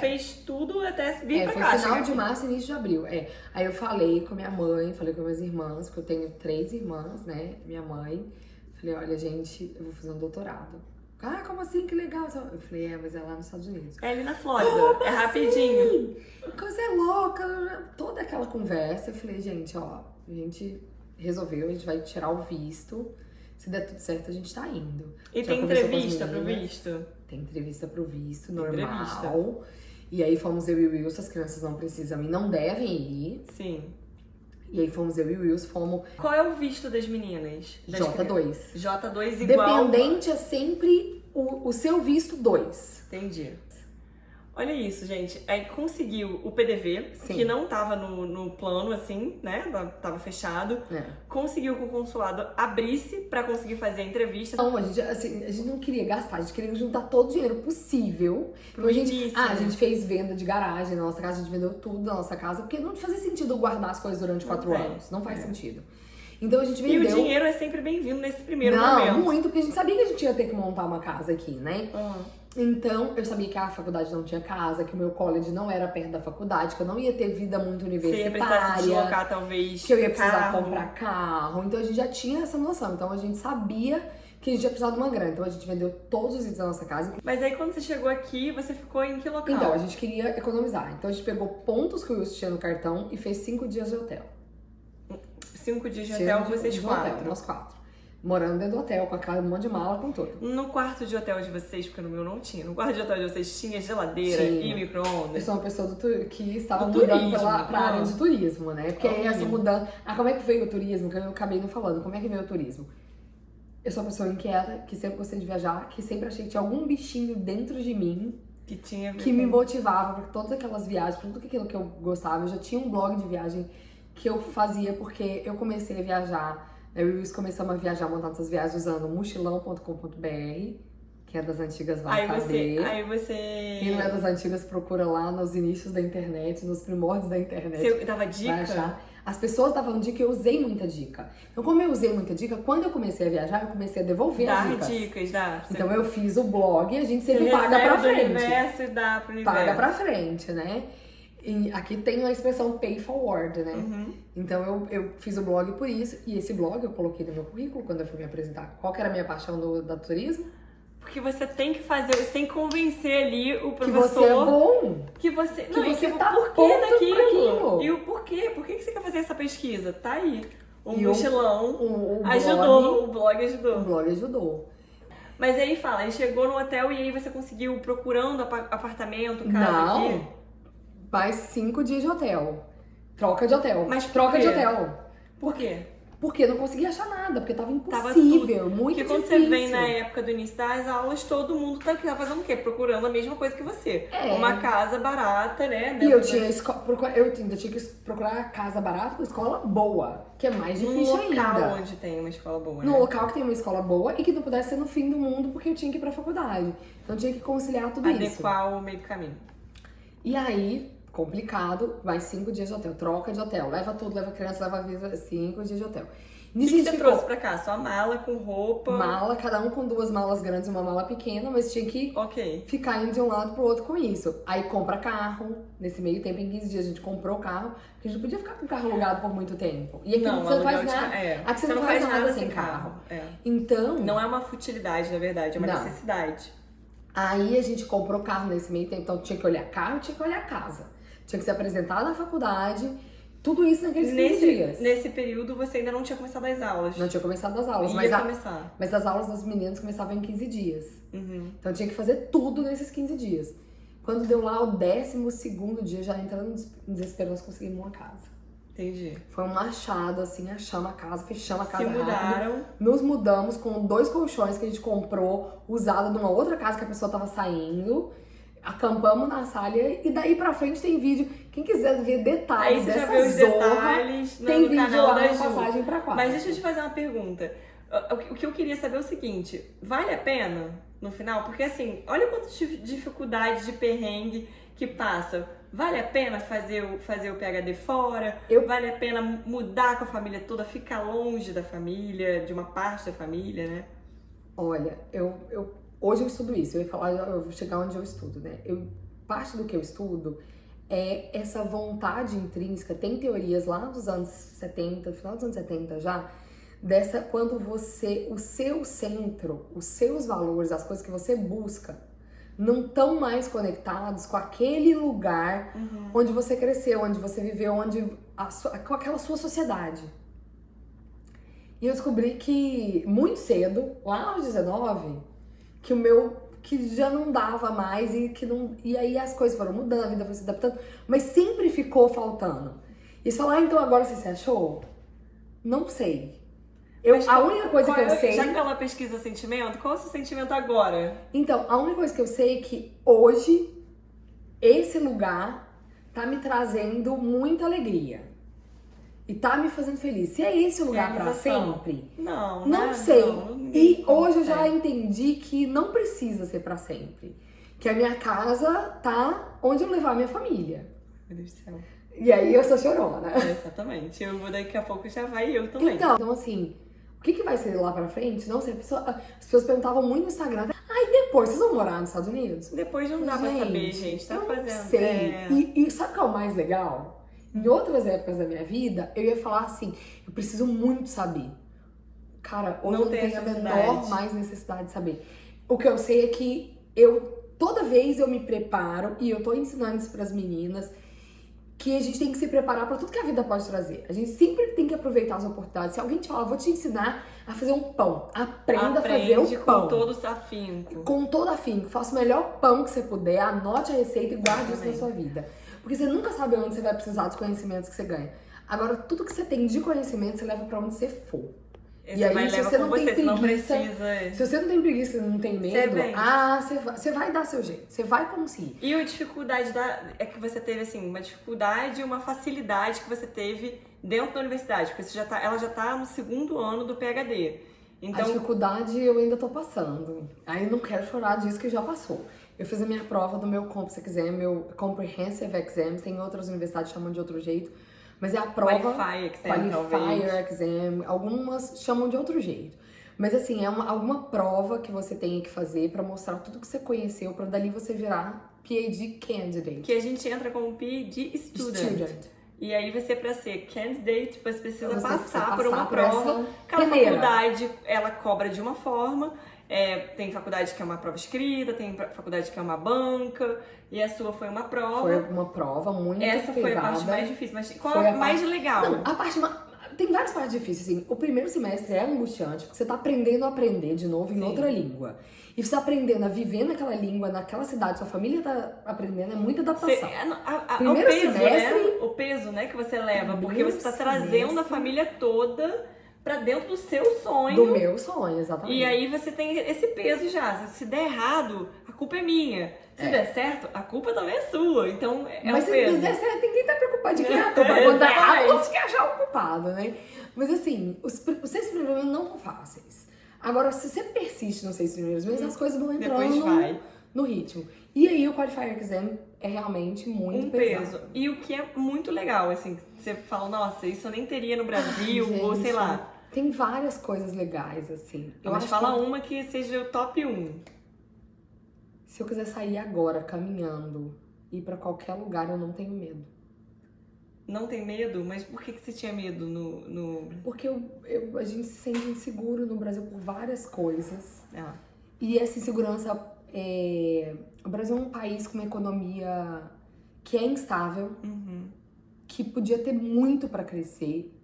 Fez tudo até vir pra cá. Foi final de março, início de abril. Aí eu falei com minha mãe, falei com minhas irmãs, porque eu tenho 3 irmãs, né? Minha mãe. Falei, olha, gente, eu vou fazer um doutorado. Ah, como assim? Que legal. Eu falei, mas é lá nos Estados Unidos. É ali na Flórida. É rapidinho. Coisa é louca. Toda aquela conversa. Eu falei, gente, ó, a gente resolveu, a gente vai tirar o visto. Se der tudo certo, a gente tá indo. E tem entrevista pro visto? Tem entrevista pro visto, normal. E aí fomos eu e o Wilson, as crianças não precisam e não devem ir. Sim. E aí fomos eu e o Wilson, fomos... Qual é o visto das meninas? J2. J2 igual... Dependente é sempre o seu visto 2. Entendi. Olha isso, gente. Aí conseguiu o PDV, que não tava no plano, assim, né? Tava fechado. Conseguiu que o consulado abrisse pra conseguir fazer a entrevista. Não, a gente não queria gastar, a gente queria juntar todo o dinheiro possível. A gente fez venda de garagem na nossa casa, a gente vendeu tudo na nossa casa, porque não fazia sentido guardar as coisas durante 4 anos. Não faz sentido. Então a gente vendeu... E o dinheiro é sempre bem-vindo nesse primeiro momento. Não, muito, porque a gente sabia que a gente ia ter que montar uma casa aqui, né? Então, eu sabia que a faculdade não tinha casa, que o meu college não era perto da faculdade, que eu não ia ter vida muito universitária. Você ia precisar se deslocar, talvez, que eu ia precisar comprar carro. Então, a gente já tinha essa noção. Então, a gente sabia que a gente ia precisar de uma grana. Então, a gente vendeu todos os itens da nossa casa. Mas aí, quando você chegou aqui, você ficou em que local? Então, a gente queria economizar. Então, a gente pegou pontos que o Wilson tinha no cartão e fez 5 dias de hotel. 5 dias de hotel, vocês 4? Nós 4. Morando dentro do hotel, com a casa, um monte de mala, com tudo. No quarto de hotel de vocês, porque no meu não tinha, no quarto de hotel de vocês tinha geladeira e micro-ondas? Eu sou uma pessoa que estava mudando pra área de turismo, né? Porque aí essa mudança... como é que veio o turismo? Que eu acabei não falando. Como é que veio o turismo? Eu sou uma pessoa inquieta, que sempre gostei de viajar, que sempre achei que tinha algum bichinho dentro de mim que me motivava para todas aquelas viagens, para tudo aquilo que eu gostava. Eu já tinha um blog de viagem que eu fazia porque eu comecei a viajar. Eu e o Luiz começamos a viajar, montando essas viagens usando mochilão.com.br, que é das antigas, vai saber. Quem não é das antigas, procura lá nos inícios da internet, nos primórdios da internet. Você dava dica? As pessoas davam dica e eu usei muita dica. Então, como eu usei muita dica, quando eu comecei a viajar, eu comecei a devolver as dicas. Então, eu fiz o blog e a gente sempre paga pra frente. Universo e dá pro universo. Paga pra frente, né? E aqui tem a expressão pay forward, né? Então eu fiz o blog por isso. E esse blog eu coloquei no meu currículo quando eu fui me apresentar. Qual que era a minha paixão do turismo? Porque você tem que fazer, você tem que convencer ali o professor... Que você é bom. Que você... Que você tá o porquê daquilo. E o porquê. Por que você quer fazer essa pesquisa? Tá aí. O mochilão o ajudou. O blog ajudou. O blog ajudou. Mas aí fala, aí chegou no hotel e aí você conseguiu procurando apartamento, casa Não, aqui? mais 5 dias de hotel. Troca de hotel. Mas por troca quê? de hotel. Por quê? Porque eu não conseguia achar nada, porque tava Tava impossível, tudo. muito Porque quando difícil. você vem na época do início das aulas, todo mundo tá fazendo o quê? Procurando a mesma coisa que você. É. Uma casa barata, né? E eu dentro tinha, da- eu ainda tinha que procurar casa barata com escola boa, que é mais Num difícil local ainda. onde tem uma escola boa, No né? local que tem uma escola boa e que não pudesse ser no fim do mundo, porque eu tinha que ir pra faculdade. Então eu tinha que conciliar tudo isso. Adequar o meio do caminho. E aí, complicado, mais 5 dias de hotel, troca de hotel, leva tudo, leva criança, leva vida, 5 dias de hotel. O que você trouxe pra cá? Só mala com roupa? Mala, cada um com 2 malas grandes e uma mala pequena, mas tinha que Ok. ficar indo de um lado pro outro com isso. Aí compra carro, nesse meio tempo, em 15 dias a gente comprou o carro, porque a gente não podia ficar com o carro alugado por muito tempo. E aqui você não aluguel faz de nada. ca- é. Aqui você não faz nada sem carro. É. Então, Não é uma futilidade, na verdade, é uma Não. necessidade. aí a gente comprou carro nesse meio tempo, então tinha que olhar carro e tinha que olhar casa. Tinha que se apresentar na faculdade, tudo isso naqueles 15 dias. Nesse período você ainda não tinha começado as aulas. Não tinha começado as aulas, Ia começar. mas as aulas das meninas começavam em 15 dias. Uhum. Então tinha que fazer tudo nesses 15 dias. Quando deu lá o 12º dia, já entrando em desespero, nós conseguimos uma casa. Entendi. Foi um achado, assim, achamos a casa, fechamos a casa Se rápido. mudaram. Nos mudamos com 2 colchões que a gente comprou, usado de uma outra casa que a pessoa tava saindo. Acampamos na sala e daí pra frente tem vídeo. Quem quiser ver Aí detalhes você já dessa vê os zorra, detalhes tem no vídeo canal lá da na Ju. passagem pra quarto. Mas deixa eu te fazer uma pergunta. O que eu queria saber é o seguinte, vale a pena no final? Porque assim, olha quanta dificuldade de perrengue que passa. Vale a pena fazer o PhD fora? Vale a pena mudar com a família toda, ficar longe da família, de uma parte da família, né? Olha, hoje eu estudo isso. Eu ia falar, eu vou chegar onde eu estudo, né? Parte do que eu estudo é essa vontade intrínseca. Tem teorias lá dos anos 70, final dos anos 70 já, dessa quando você, o seu centro, os seus valores, as coisas que você busca, não estão mais conectados com aquele lugar onde você cresceu, onde você viveu, com aquela sua sociedade. E eu descobri que muito cedo, lá aos 19, que já não dava mais e aí as coisas foram mudando, a vida foi se adaptando, mas sempre ficou faltando. E você fala, então agora você se achou? Não sei. A única coisa que eu sei... Já que ela pesquisa sentimento, qual é o seu sentimento agora? Então, a única coisa que eu sei é que hoje, esse lugar tá me trazendo muita alegria. E tá me fazendo feliz. Se é esse o lugar pra Realização. sempre, Não, não né? sei. Não, E hoje eu já consegue. entendi que não precisa ser pra sempre. Que a minha casa tá onde eu levar a minha família. Meu Deus do céu. E aí eu sou chorona. É, exatamente. Eu vou daqui a pouco já vai eu também. Então assim, o que vai ser lá pra frente? Não sei. As pessoas perguntavam muito no Instagram. Depois, vocês vão morar nos Estados Unidos? Depois não dá pra saber, gente. Tá eu fazendo. Não sei. É. E sabe o que é o mais legal? Em outras épocas da minha vida, eu ia falar assim, eu preciso muito saber. Cara, hoje Não eu não tem tenho a necessidade. menor mais necessidade de saber. O que eu sei é que toda vez eu me preparo, e eu tô ensinando isso pras meninas, que a gente tem que se preparar pra tudo que a vida pode trazer. A gente sempre tem que aproveitar as oportunidades. Se alguém te falar, vou te ensinar a fazer um pão, aprenda a fazer o pão. com todo o afinco. Com todo afinco. Faça o melhor pão que você puder, anote a receita e guarde isso na sua vida. Porque você nunca sabe onde você vai precisar dos conhecimentos que você ganha. Agora, tudo que você tem de conhecimento, você leva pra onde você for. E aí, vai se levar você com não tem você, se não preguiça, precisa. se você não tem preguiça e não tem medo, você vai dar seu jeito. Você vai conseguir. E a dificuldade é que você teve, assim, uma dificuldade e uma facilidade que você teve dentro da universidade. Porque ela já tá no 2º ano do PhD. Então, A dificuldade eu ainda tô passando. Aí eu não quero chorar disso que já passou. Eu fiz a minha prova do meu COMPS Exam, meu Comprehensive Exam, tem outras universidades que chamam de outro jeito, mas é a prova Qualifier Exam, algumas chamam de outro jeito. Mas assim, é alguma prova que você tem que fazer pra mostrar tudo que você conheceu, pra dali você virar PhD Candidate. Que a gente entra como PhD Student. E aí você, pra ser candidate, você precisa passar por uma prova. Cada faculdade, ela cobra de uma forma. Tem faculdade que é uma prova escrita, tem faculdade que é uma banca. E a sua foi uma prova. Foi uma prova muito pesada. Essa foi a parte mais difícil. Mas qual a mais legal? Não, a parte Tem várias partes difíceis, assim. O primeiro semestre é angustiante, porque você tá aprendendo a aprender de novo em outra língua. E você tá aprendendo a viver naquela língua, naquela cidade, sua família tá aprendendo, é muita adaptação. Primeiro o peso, semestre... né? O peso, né, que você leva, porque você tá trazendo a família toda pra dentro do seu sonho. Do meu sonho, exatamente. E aí você tem esse peso já. Se der errado, a culpa é minha. Se der certo, a culpa também é sua. Então, Mas um se peso. não der certo, ninguém tá preocupado de quem é a culpa. Quando dá errado, vamos que achar o culpado, né? Mas assim, os 6 primeiros meses não são fáceis. Agora, se você persiste nos 6 primeiros meses, as coisas vão entrando no ritmo. E aí, o Qualifier Exam é realmente muito pesado. Peso. E o que é muito legal, assim, você fala, nossa, isso eu nem teria no Brasil, ou sei lá. Tem várias coisas legais, assim. Mas fala uma que seja o top 1. Se eu quiser sair agora, caminhando, ir pra qualquer lugar, eu não tenho medo. Não tem medo? Mas por que você tinha medo no... Porque a gente se sente inseguro no Brasil por várias coisas. Ah. E essa insegurança... O Brasil é um país com uma economia que é instável, que podia ter muito pra crescer.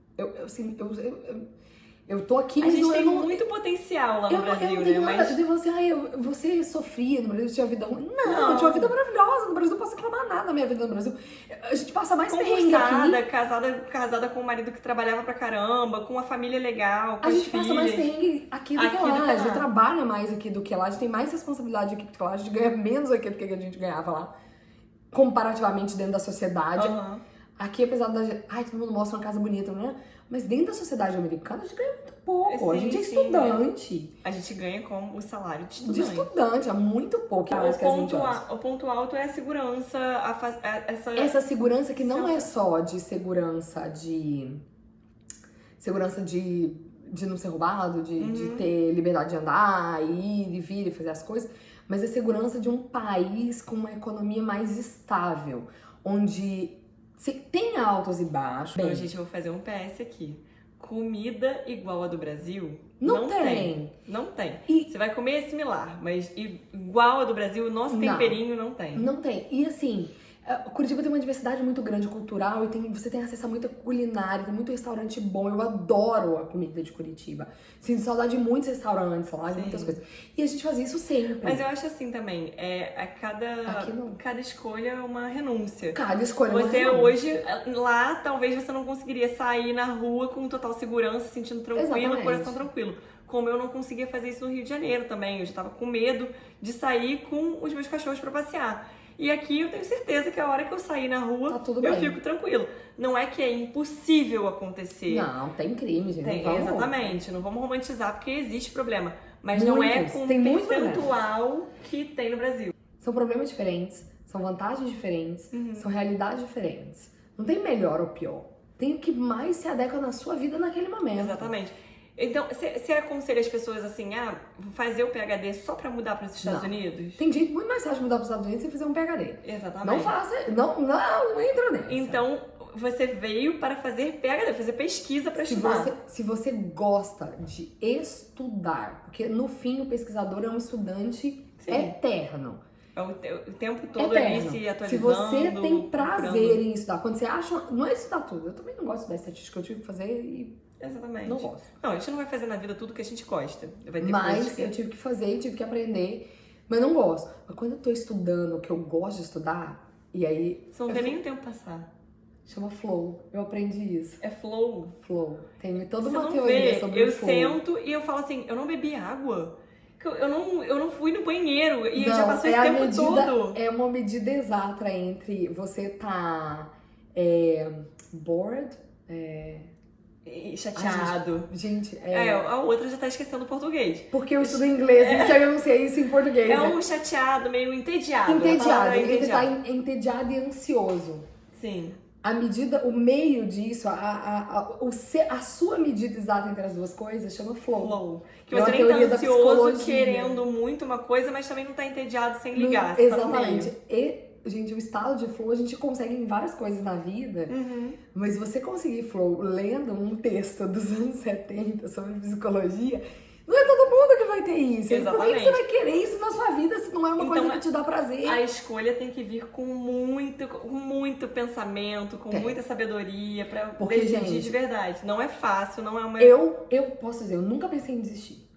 Eu tô aqui, a mas gente tem não... muito potencial lá no Brasil, eu não né? tenho nada de você, você sofria no Brasil, tinha vida ruim. Não, eu tinha uma vida maravilhosa no Brasil, não posso reclamar nada da minha vida no Brasil. A gente passa mais perrengue aqui. Casada com um marido que trabalhava pra caramba, com uma família legal, com a as gente filhas. passa mais perrengue aqui do que lá. A gente trabalha mais aqui do que lá, a gente tem mais responsabilidade aqui do que lá, a gente ganha menos aqui do que a gente ganhava lá, comparativamente dentro da sociedade. Aqui, apesar da... todo mundo mostra uma casa bonita, né? Mas dentro da sociedade americana, a gente ganha muito pouco. A gente é estudante. A gente ganha com o salário de estudante. De estudante, é muito pouco. O ponto alto é a segurança, essa segurança que não é só de segurança de não ser roubado, de ter liberdade de andar, ir e vir e fazer as coisas, mas a segurança de um país com uma economia mais estável, onde tem altos e baixos. Bem, gente, eu vou fazer um PS aqui. Comida igual a do Brasil? Não tem. Não tem. Você vai comer similar, mas igual a do Brasil, o nosso temperinho não tem. Não tem. E assim, Curitiba tem uma diversidade muito grande cultural e você tem acesso a muita culinária, tem muito restaurante bom. Eu adoro a comida de Curitiba. Sinto saudade de muitos restaurantes lá, de muitas coisas. E a gente fazia isso sempre. Mas eu acho assim também, cada escolha é uma renúncia. Cada escolha é uma renúncia. Hoje, lá, talvez você não conseguiria sair na rua com total segurança, se sentindo tranquilo, coração tranquilo. Como eu não conseguia fazer isso no Rio de Janeiro também. Eu já tava com medo de sair com os meus cachorros pra passear. E aqui eu tenho certeza que a hora que eu sair na rua, eu fico tranquilo. Não é que é impossível acontecer. Não, tem crime, gente. Exatamente, não vamos romantizar porque existe problema. Mas não é com o percentual que tem no Brasil. São problemas diferentes, são vantagens diferentes, são realidades diferentes. Não tem melhor ou pior. Tem o que mais se adequa na sua vida naquele momento. Exatamente. Então, você aconselha as pessoas assim, fazer o PhD só pra mudar para os Estados Unidos? Tem jeito muito mais fácil de mudar para os Estados Unidos sem fazer um PhD. Exatamente. Não faça, não entra nessa. Então, você veio para fazer PhD, fazer pesquisa para estudar. Se você gosta de estudar, porque no fim o pesquisador é um estudante eterno. É o tempo todo ali se atualizando. Se você tem prazer em estudar, quando você acha... Não é estudar tudo. Eu também não gosto da estatística, eu tive que fazer e... Exatamente. Não gosto. Não, a gente não vai fazer na vida tudo que a gente gosta. Mas eu tive que fazer, tive que aprender, mas não gosto. Mas quando eu tô estudando o que eu gosto de estudar, e aí... Você não tem nem o tempo passar. Chama flow. Eu aprendi isso. É flow? Flow. Tem toda uma teoria sobre o flow. Eu sento e eu falo assim, eu não bebi água. Eu não fui no banheiro e já passou esse tempo todo. É uma medida exata entre você tá bored, chateado. Gente, a outra já tá esquecendo o português. Porque eu estudo inglês, isso eu não sei isso em português. É um chateado, meio entediado. Ele tá entediado e ansioso. Sim. A medida, o meio disso, a sua medida exata entre as duas coisas chama flow. Que você nem tá ansioso, querendo muito uma coisa, mas também não tá entediado sem ligar. Exatamente. Gente, o estado de flow a gente consegue em várias coisas na vida, mas você conseguir flow lendo um texto dos anos 70 sobre psicologia, não é todo mundo que vai ter isso? Por que Exatamente. você vai querer isso na sua vida se não é uma coisa que te dá prazer? A escolha tem que vir com muito pensamento, com muita sabedoria pra Porque, decidir gente, de verdade. Não é fácil, não é uma... Eu posso dizer, eu nunca pensei em desistir.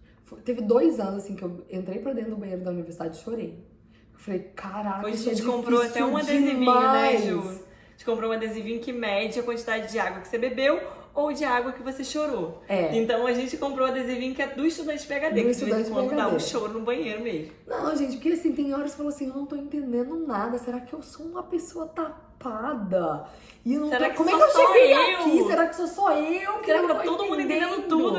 Teve 2 anos, assim, que eu entrei pra dentro do banheiro da universidade e chorei. Eu falei, caraca, Hoje isso a é gente comprou até um adesivinho, demais. né, Ju? A gente comprou um adesivinho que mede a quantidade de água que você bebeu ou de água que você chorou. Então a gente comprou um adesivinho que é do estudante PhD, que de vez em quando dá um choro no banheiro mesmo. Não, gente, porque assim, tem horas que eu falo assim, eu não tô entendendo nada. Será que eu sou uma pessoa tapada? E eu não Será tô... que Como é sou que eu só cheguei eu? aqui? Será que sou só eu? Será que não tá tô todo mundo entendendo entendendo? tudo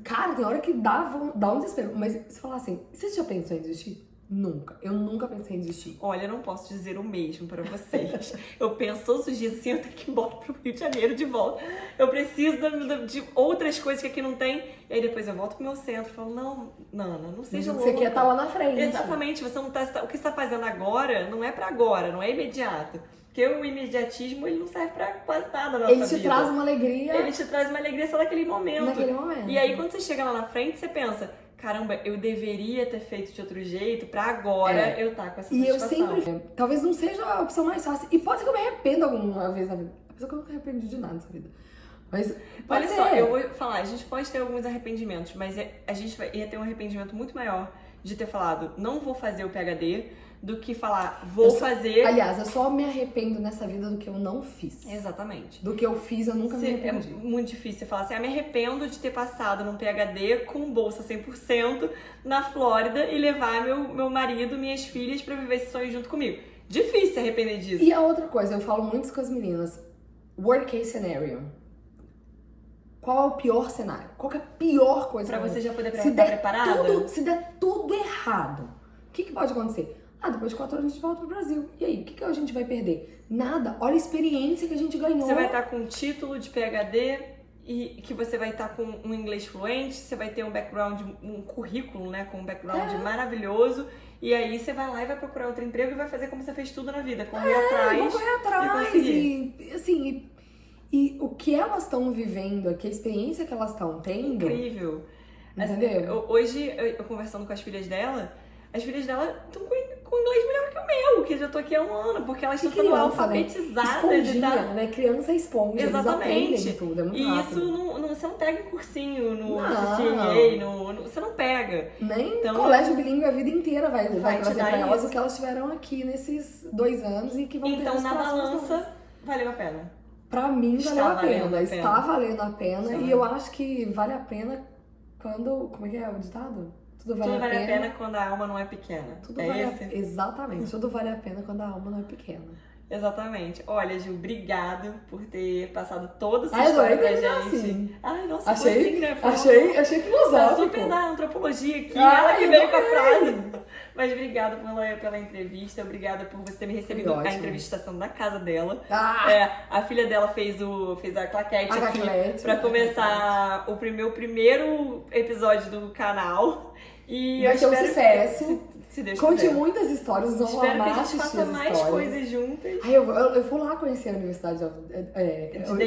Cara, tem hora que dá um desespero. Mas se falar assim, você já pensou em desistir? Nunca. Eu nunca pensei em desistir. Olha, eu não posso dizer o mesmo pra vocês. Eu penso todos os dias assim, eu tenho que ir embora pro Rio de Janeiro de volta. Eu preciso de outras coisas que aqui não tem. E aí depois eu volto pro meu centro e falo, não, Nana, não seja louca. Você quer estar lá na frente. Exatamente, você não tá, o que você tá fazendo agora não é pra agora, não é imediato. Porque o imediatismo, ele não serve pra quase nada na nossa vida. Ele te traz uma alegria. Ele te traz uma alegria só naquele momento. Naquele momento. E aí, quando você chega lá na frente, você pensa, caramba, eu deveria ter feito de outro jeito pra agora eu estar com essa satisfação. E eu sempre... Talvez não seja a opção mais fácil. E pode ser que eu me arrependa alguma vez na vida. Apesar que eu não me arrependi de nada nessa vida. Mas olha só, eu vou falar, a gente pode ter alguns arrependimentos, mas a gente ia ter um arrependimento muito maior de ter falado, não vou fazer o PhD, do que falar, vou fazer... Aliás, eu só me arrependo nessa vida do que eu não fiz. Exatamente. Do que eu fiz, eu nunca me arrependi. É muito difícil você falar assim, me arrependo de ter passado num PhD com bolsa 100% na Flórida e levar meu marido, minhas filhas pra viver esse sonho junto comigo. Difícil se arrepender disso. E a outra coisa, eu falo muito com as meninas, worst case scenario. Qual é o pior cenário? Qual que é a pior coisa? Pra você já poder estar preparada? Se der tudo errado, o que pode acontecer? Depois de 4 anos a gente volta pro Brasil. E aí, o que a gente vai perder? Nada. Olha a experiência que a gente ganhou. Você vai estar com um título de PhD e que você vai estar com um inglês fluente, você vai ter um background, um currículo, né, com um background maravilhoso. E aí você vai lá e vai procurar outro emprego e vai fazer como você fez tudo na vida, correr atrás. Vou correr atrás. E assim, e o que elas estão vivendo aqui, a experiência que elas estão tendo. Incrível. Entendeu? Hoje, eu conversando com as filhas dela estão com inglês melhor que o meu, que eu já tô aqui há um ano, porque elas estão sendo alfabetizadas e tal. Né? Criança é esponja, exatamente. Eles aprendem tudo, é muito e rápido. Isso você não pega em cursinho no CCNA, você não pega. Nem então, colégio bilíngue a vida inteira vai trazer pra elas isso. o que elas tiveram aqui nesses 2 anos e que vão ter então, nos na balança, anos. Valeu a pena. Pra mim, valeu a pena. Está valendo a pena. Está e eu acho que vale a pena quando... Como é que é o ditado? Tudo vale a pena quando a alma não é pequena. Tudo vale exatamente. Tudo vale a pena quando a alma não é pequena. Exatamente. Olha, Gil, obrigado por ter passado toda essa história pra gente. Assim. Ai, nossa, achei, assim, né? Achei filosófico. Super da antropologia aqui, ela que veio com a frase. Mas obrigada pela entrevista, obrigada por você ter me recebido. A entrevista está sendo na casa dela. A filha dela fez a claquete aqui pra começar o primeiro episódio do canal. E vai ser um sucesso. Se Deus Conte quiser. Muitas histórias, vão Espero amar que a gente assistir faça as mais histórias. coisas juntas. Eu vou lá conhecer a Universidade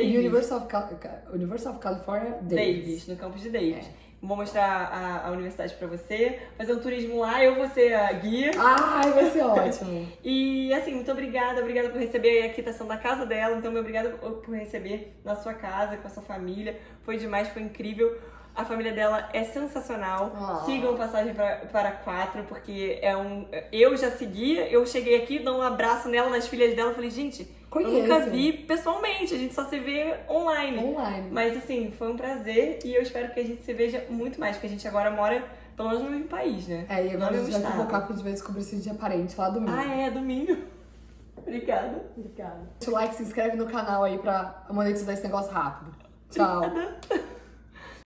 University of California, Davis, no campus de Davis. Vou mostrar a universidade pra você, fazer um turismo lá, eu vou ser a guia. Ai, vai ser ótimo. E assim, muito obrigada por receber a quitação da casa dela, então obrigada por receber na sua casa, com a sua família. Foi demais, foi incrível. A família dela é sensacional. Sigam Passagem para 4, porque eu já seguia, eu cheguei aqui, dou um abraço nela, nas filhas dela, falei, gente, eu nunca vi pessoalmente, a gente só se vê online. Mas assim, foi um prazer e eu espero que a gente se veja muito mais, porque a gente agora mora pelo menos no mesmo país, né? E agora a gente vai focar porque a gente vai descobrir se a gente é parente lá domingo. Domingo. Obrigada. Deixa o like, se inscreve no canal aí pra monetizar esse negócio rápido. Tchau. Obrigada.